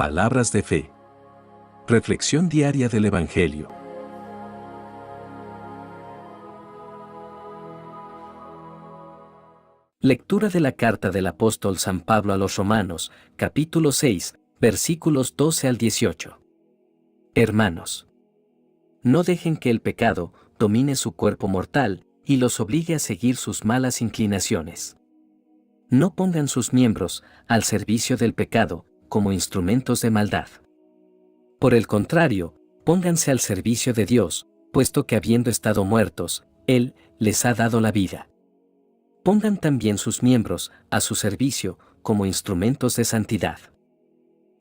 Palabras de fe. Reflexión diaria del Evangelio. Lectura de la carta del apóstol San Pablo a los Romanos, capítulo 6, versículos 12 al 18. Hermanos, no dejen que el pecado domine su cuerpo mortal y los obligue a seguir sus malas inclinaciones. No pongan sus miembros al servicio del pecado como instrumentos de maldad. Por el contrario, pónganse al servicio de Dios, puesto que habiendo estado muertos, Él les ha dado la vida. Pongan también sus miembros a su servicio como instrumentos de santidad.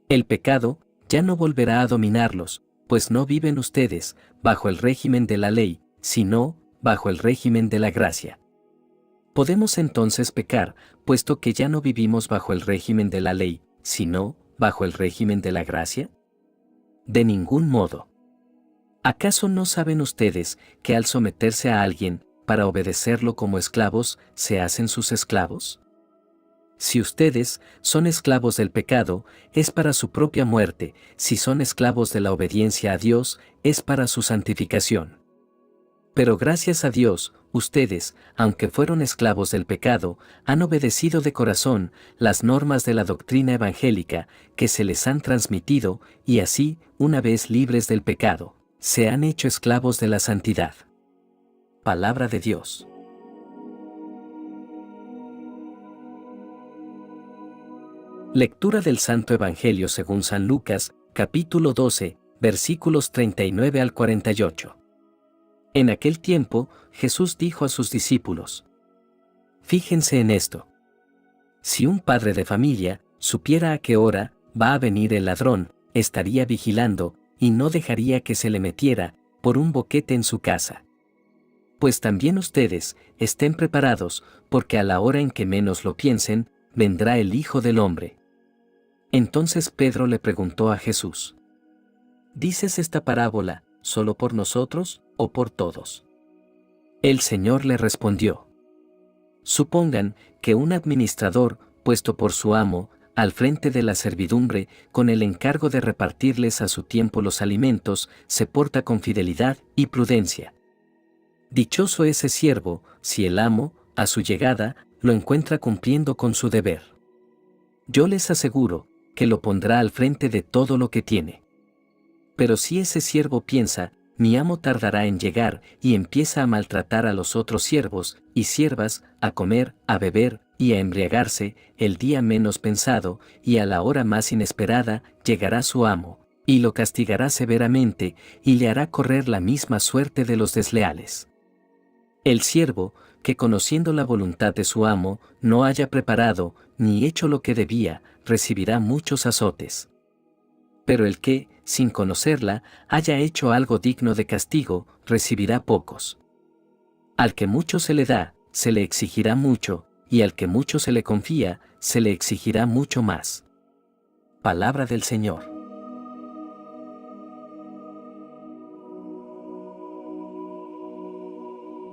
El pecado ya no volverá a dominarlos, pues no viven ustedes bajo el régimen de la ley, sino bajo el régimen de la gracia. ¿Podemos entonces pecar, puesto que ya no vivimos bajo el régimen de la ley, sino bajo el régimen de la gracia? De ningún modo. ¿Acaso no saben ustedes que al someterse a alguien, para obedecerlo como esclavos, se hacen sus esclavos? Si ustedes son esclavos del pecado, es para su propia muerte; si son esclavos de la obediencia a Dios, es para su santificación. Pero gracias a Dios, ustedes, aunque fueron esclavos del pecado, han obedecido de corazón las normas de la doctrina evangélica que se les han transmitido, y así, una vez libres del pecado, se han hecho esclavos de la santidad. Palabra de Dios. Lectura del Santo Evangelio según San Lucas, capítulo 12, versículos 39 al 48. En aquel tiempo, Jesús dijo a sus discípulos: Fíjense en esto. Si un padre de familia supiera a qué hora va a venir el ladrón, estaría vigilando, y no dejaría que se le metiera por un boquete en su casa. Pues también ustedes estén preparados, porque a la hora en que menos lo piensen, vendrá el Hijo del Hombre. Entonces Pedro le preguntó a Jesús: ¿Dices esta parábola solo por nosotros o por todos? El Señor le respondió: Supongan que un administrador, puesto por su amo, al frente de la servidumbre, con el encargo de repartirles a su tiempo los alimentos, se porta con fidelidad y prudencia. Dichoso ese siervo, si el amo, a su llegada, lo encuentra cumpliendo con su deber. Yo les aseguro que lo pondrá al frente de todo lo que tiene. Pero si ese siervo piensa: mi amo tardará en llegar, y empieza a maltratar a los otros siervos y siervas, a comer, a beber y a embriagarse, el día menos pensado, y a la hora más inesperada, llegará su amo, y lo castigará severamente, y le hará correr la misma suerte de los desleales. El siervo, que conociendo la voluntad de su amo, no haya preparado, ni hecho lo que debía, recibirá muchos azotes. Pero el que, sin conocerla, haya hecho algo digno de castigo, recibirá pocos. Al que mucho se le da, se le exigirá mucho, y al que mucho se le confía, se le exigirá mucho más. Palabra del Señor.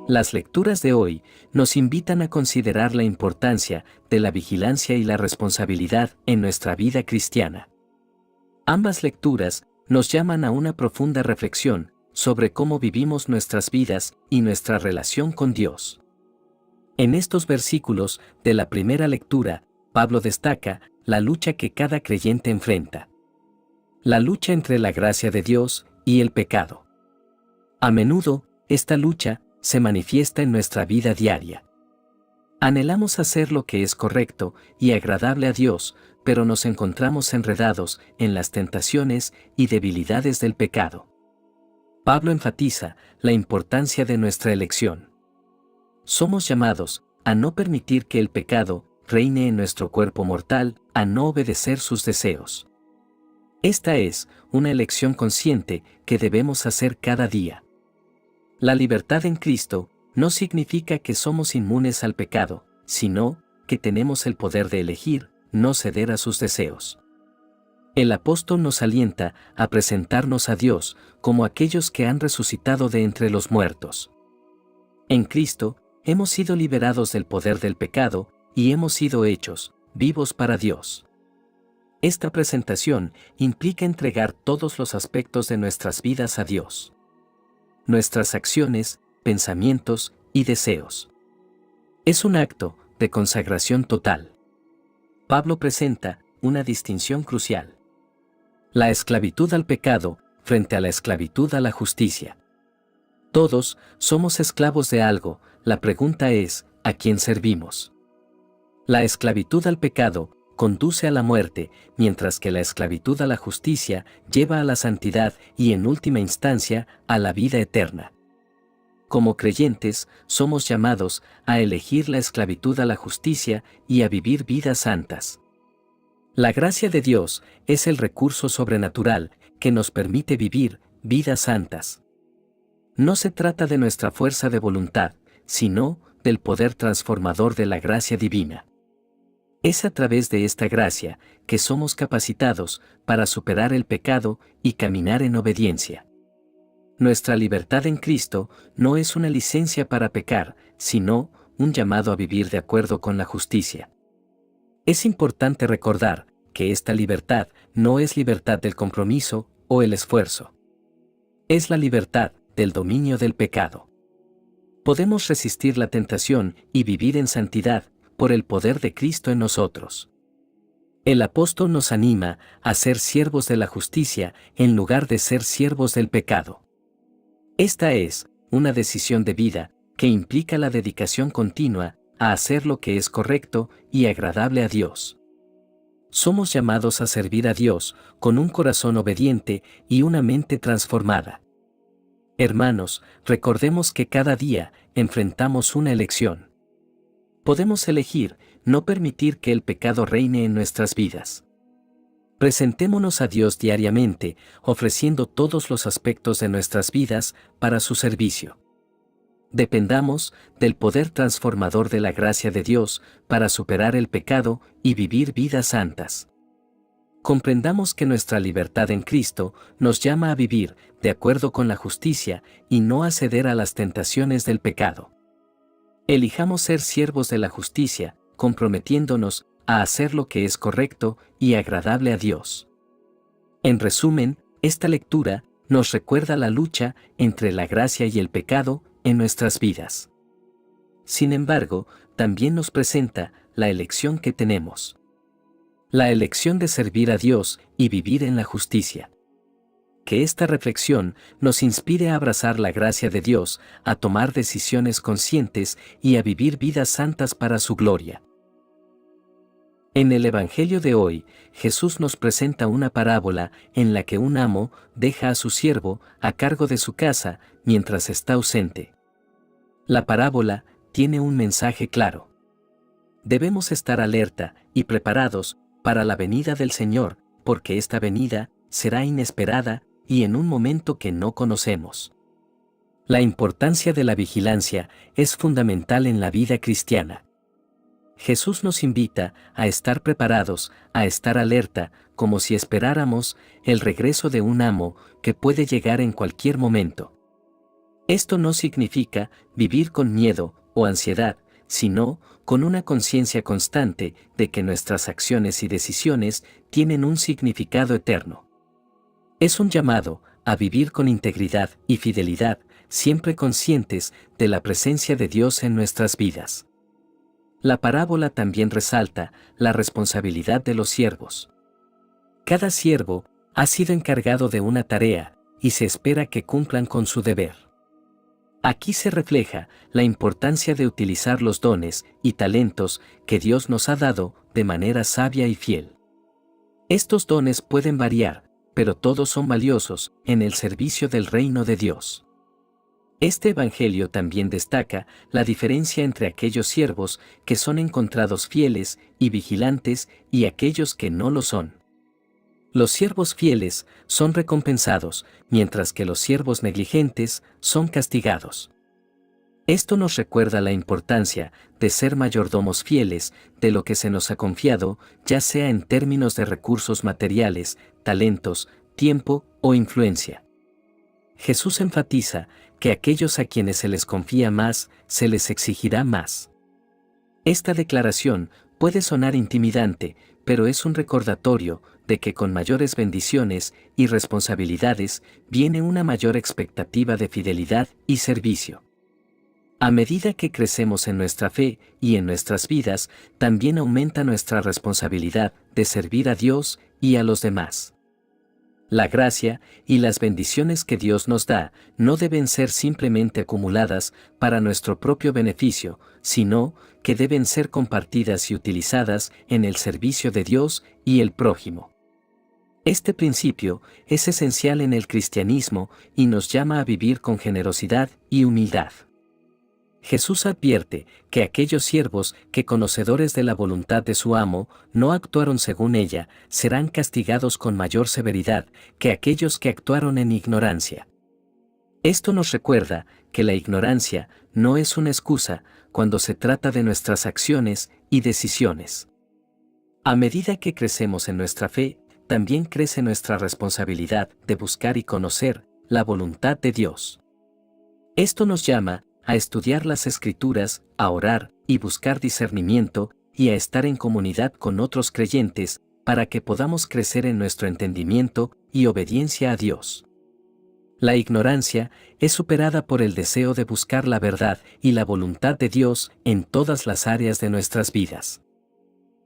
Las lecturas de hoy nos invitan a considerar la importancia de la vigilancia y la responsabilidad en nuestra vida cristiana. Ambas lecturas nos llaman a una profunda reflexión sobre cómo vivimos nuestras vidas y nuestra relación con Dios. En estos versículos de la primera lectura, Pablo destaca la lucha que cada creyente enfrenta. La lucha entre la gracia de Dios y el pecado. A menudo, esta lucha se manifiesta en nuestra vida diaria. Anhelamos hacer lo que es correcto y agradable a Dios, pero nos encontramos enredados en las tentaciones y debilidades del pecado. Pablo enfatiza la importancia de nuestra elección. Somos llamados a no permitir que el pecado reine en nuestro cuerpo mortal, a no obedecer sus deseos. Esta es una elección consciente que debemos hacer cada día. La libertad en Cristo no significa que somos inmunes al pecado, sino que tenemos el poder de elegir, no ceder a sus deseos. El apóstol nos alienta a presentarnos a Dios como aquellos que han resucitado de entre los muertos. En Cristo, hemos sido liberados del poder del pecado y hemos sido hechos vivos para Dios. Esta presentación implica entregar todos los aspectos de nuestras vidas a Dios. Nuestras acciones, pensamientos y deseos. Es un acto de consagración total. Pablo presenta una distinción crucial. La esclavitud al pecado frente a la esclavitud a la justicia. Todos somos esclavos de algo, la pregunta es, ¿a quién servimos? La esclavitud al pecado conduce a la muerte, mientras que la esclavitud a la justicia lleva a la santidad y en última instancia a la vida eterna. Como creyentes, somos llamados a elegir la esclavitud a la justicia y a vivir vidas santas. La gracia de Dios es el recurso sobrenatural que nos permite vivir vidas santas. No se trata de nuestra fuerza de voluntad, sino del poder transformador de la gracia divina. Es a través de esta gracia que somos capacitados para superar el pecado y caminar en obediencia. Nuestra libertad en Cristo no es una licencia para pecar, sino un llamado a vivir de acuerdo con la justicia. Es importante recordar que esta libertad no es libertad del compromiso o el esfuerzo. Es la libertad del dominio del pecado. Podemos resistir la tentación y vivir en santidad por el poder de Cristo en nosotros. El apóstol nos anima a ser siervos de la justicia en lugar de ser siervos del pecado. Esta es una decisión de vida que implica la dedicación continua a hacer lo que es correcto y agradable a Dios. Somos llamados a servir a Dios con un corazón obediente y una mente transformada. Hermanos, recordemos que cada día enfrentamos una elección. Podemos elegir no permitir que el pecado reine en nuestras vidas. Presentémonos a Dios diariamente, ofreciendo todos los aspectos de nuestras vidas para su servicio. Dependamos del poder transformador de la gracia de Dios para superar el pecado y vivir vidas santas. Comprendamos que nuestra libertad en Cristo nos llama a vivir de acuerdo con la justicia y no a ceder a las tentaciones del pecado. Elijamos ser siervos de la justicia, comprometiéndonos a hacer lo que es correcto y agradable a Dios. En resumen, esta lectura nos recuerda la lucha entre la gracia y el pecado en nuestras vidas. Sin embargo, también nos presenta la elección que tenemos. La elección de servir a Dios y vivir en la justicia. Que esta reflexión nos inspire a abrazar la gracia de Dios, a tomar decisiones conscientes y a vivir vidas santas para su gloria. En el Evangelio de hoy, Jesús nos presenta una parábola en la que un amo deja a su siervo a cargo de su casa mientras está ausente. La parábola tiene un mensaje claro. Debemos estar alerta y preparados para la venida del Señor, porque esta venida será inesperada y en un momento que no conocemos. La importancia de la vigilancia es fundamental en la vida cristiana. Jesús nos invita a estar preparados, a estar alerta, como si esperáramos el regreso de un amo que puede llegar en cualquier momento. Esto no significa vivir con miedo o ansiedad, sino con una conciencia constante de que nuestras acciones y decisiones tienen un significado eterno. Es un llamado a vivir con integridad y fidelidad, siempre conscientes de la presencia de Dios en nuestras vidas. La parábola también resalta la responsabilidad de los siervos. Cada siervo ha sido encargado de una tarea y se espera que cumplan con su deber. Aquí se refleja la importancia de utilizar los dones y talentos que Dios nos ha dado de manera sabia y fiel. Estos dones pueden variar, pero todos son valiosos en el servicio del reino de Dios. Este evangelio también destaca la diferencia entre aquellos siervos que son encontrados fieles y vigilantes y aquellos que no lo son. Los siervos fieles son recompensados, mientras que los siervos negligentes son castigados. Esto nos recuerda la importancia de ser mayordomos fieles de lo que se nos ha confiado, ya sea en términos de recursos materiales, talentos, tiempo o influencia. Jesús enfatiza que aquellos a quienes se les confía más, se les exigirá más. Esta declaración puede sonar intimidante, pero es un recordatorio de que con mayores bendiciones y responsabilidades viene una mayor expectativa de fidelidad y servicio. A medida que crecemos en nuestra fe y en nuestras vidas, también aumenta nuestra responsabilidad de servir a Dios y a los demás. La gracia y las bendiciones que Dios nos da no deben ser simplemente acumuladas para nuestro propio beneficio, sino que deben ser compartidas y utilizadas en el servicio de Dios y el prójimo. Este principio es esencial en el cristianismo y nos llama a vivir con generosidad y humildad. Jesús advierte que aquellos siervos que, conocedores de la voluntad de su amo, no actuaron según ella, serán castigados con mayor severidad que aquellos que actuaron en ignorancia. Esto nos recuerda que la ignorancia no es una excusa cuando se trata de nuestras acciones y decisiones. A medida que crecemos en nuestra fe, también crece nuestra responsabilidad de buscar y conocer la voluntad de Dios. Esto nos llama a estudiar las Escrituras, a orar y buscar discernimiento, y a estar en comunidad con otros creyentes, para que podamos crecer en nuestro entendimiento y obediencia a Dios. La ignorancia es superada por el deseo de buscar la verdad y la voluntad de Dios en todas las áreas de nuestras vidas.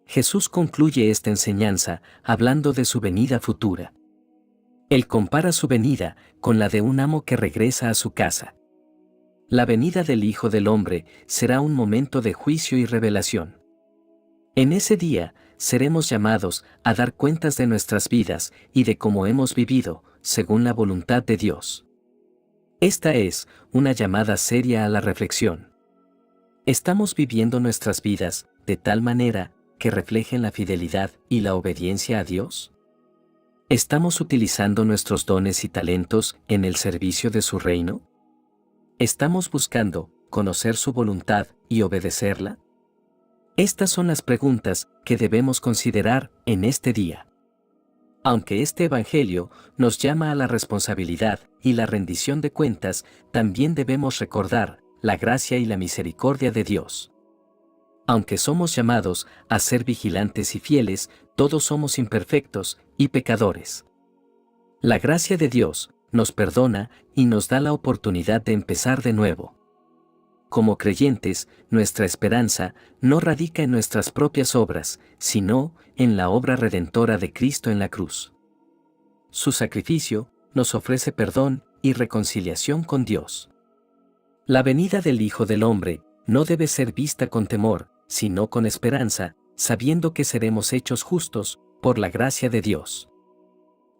Jesús concluye esta enseñanza hablando de su venida futura. Él compara su venida con la de un amo que regresa a su casa. La venida del Hijo del Hombre será un momento de juicio y revelación. En ese día, seremos llamados a dar cuentas de nuestras vidas y de cómo hemos vivido, según la voluntad de Dios. Esta es una llamada seria a la reflexión. ¿Estamos viviendo nuestras vidas de tal manera que reflejen la fidelidad y la obediencia a Dios? ¿Estamos utilizando nuestros dones y talentos en el servicio de su reino? ¿Estamos buscando conocer su voluntad y obedecerla? Estas son las preguntas que debemos considerar en este día. Aunque este Evangelio nos llama a la responsabilidad y la rendición de cuentas, también debemos recordar la gracia y la misericordia de Dios. Aunque somos llamados a ser vigilantes y fieles, todos somos imperfectos y pecadores. La gracia de Dios nos perdona y nos da la oportunidad de empezar de nuevo. Como creyentes, nuestra esperanza no radica en nuestras propias obras, sino en la obra redentora de Cristo en la cruz. Su sacrificio nos ofrece perdón y reconciliación con Dios. La venida del Hijo del Hombre no debe ser vista con temor, sino con esperanza, sabiendo que seremos hechos justos por la gracia de Dios.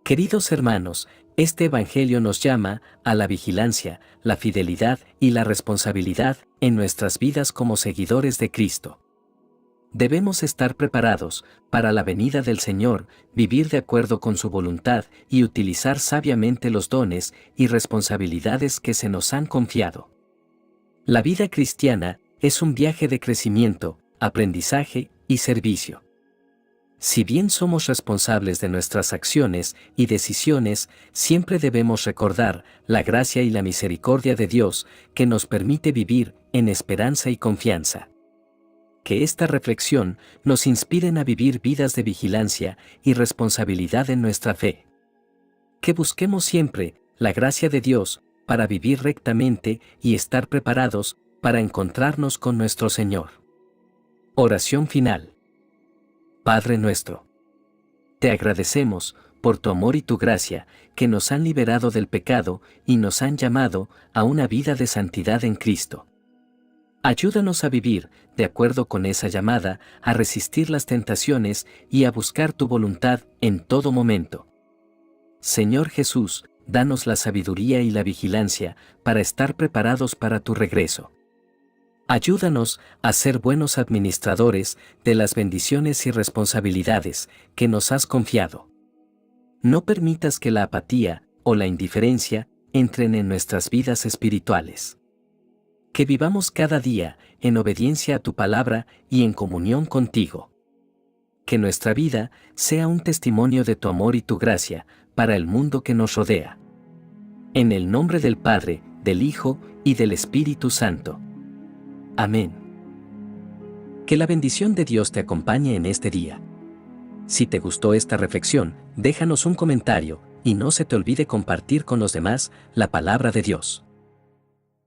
Queridos hermanos, este Evangelio nos llama a la vigilancia, la fidelidad y la responsabilidad en nuestras vidas como seguidores de Cristo. Debemos estar preparados para la venida del Señor, vivir de acuerdo con su voluntad y utilizar sabiamente los dones y responsabilidades que se nos han confiado. La vida cristiana es un viaje de crecimiento, aprendizaje y servicio. Si bien somos responsables de nuestras acciones y decisiones, siempre debemos recordar la gracia y la misericordia de Dios que nos permite vivir en esperanza y confianza. Que esta reflexión nos inspire a vivir vidas de vigilancia y responsabilidad en nuestra fe. Que busquemos siempre la gracia de Dios para vivir rectamente y estar preparados para encontrarnos con nuestro Señor. Oración final. Padre nuestro, te agradecemos por tu amor y tu gracia, que nos han liberado del pecado y nos han llamado a una vida de santidad en Cristo. Ayúdanos a vivir de acuerdo con esa llamada, a resistir las tentaciones y a buscar tu voluntad en todo momento. Señor Jesús, danos la sabiduría y la vigilancia para estar preparados para tu regreso. Ayúdanos a ser buenos administradores de las bendiciones y responsabilidades que nos has confiado. No permitas que la apatía o la indiferencia entren en nuestras vidas espirituales. Que vivamos cada día en obediencia a tu palabra y en comunión contigo. Que nuestra vida sea un testimonio de tu amor y tu gracia para el mundo que nos rodea. En el nombre del Padre, del Hijo y del Espíritu Santo. Amén. Que la bendición de Dios te acompañe en este día. Si te gustó esta reflexión, déjanos un comentario, y no se te olvide compartir con los demás la palabra de Dios.